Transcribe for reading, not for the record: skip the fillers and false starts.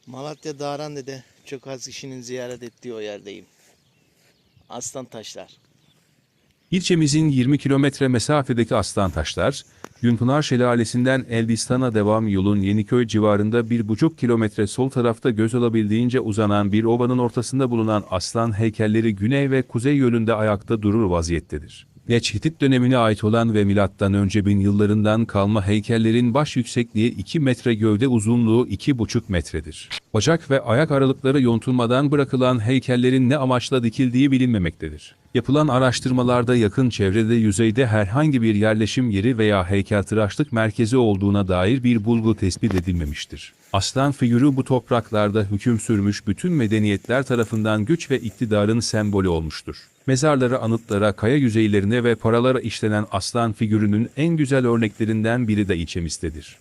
Malatya Dağrande'de çok az kişinin ziyaret ettiği o yerdeyim. Aslan taşlar. İlçemizin 20 kilometre mesafedeki Aslantaşlar, Günpınar Şelalesi'nden Elbistan'a devam yolun Yeniköy civarında 1,5 kilometre sol tarafta göz alabildiğince uzanan bir ovanın ortasında bulunan aslan heykelleri güney ve kuzey yönünde ayakta durur vaziyettedir. Geç Hitit dönemine ait olan ve M.Ö. 1000 yıllarından kalma heykellerin baş yüksekliği 2 metre, gövde uzunluğu 2,5 metredir. Bacak ve ayak aralıkları yontulmadan bırakılan heykellerin ne amaçla dikildiği bilinmemektedir. Yapılan araştırmalarda yakın çevrede yüzeyde herhangi bir yerleşim yeri veya heykeltıraşlık merkezi olduğuna dair bir bulgu tespit edilmemiştir. Aslan figürü bu topraklarda hüküm sürmüş bütün medeniyetler tarafından güç ve iktidarın sembolü olmuştur. Mezarlara, anıtlara, kaya yüzeylerine ve paralara işlenen aslan figürünün en güzel örneklerinden biri de ilçemizdedir.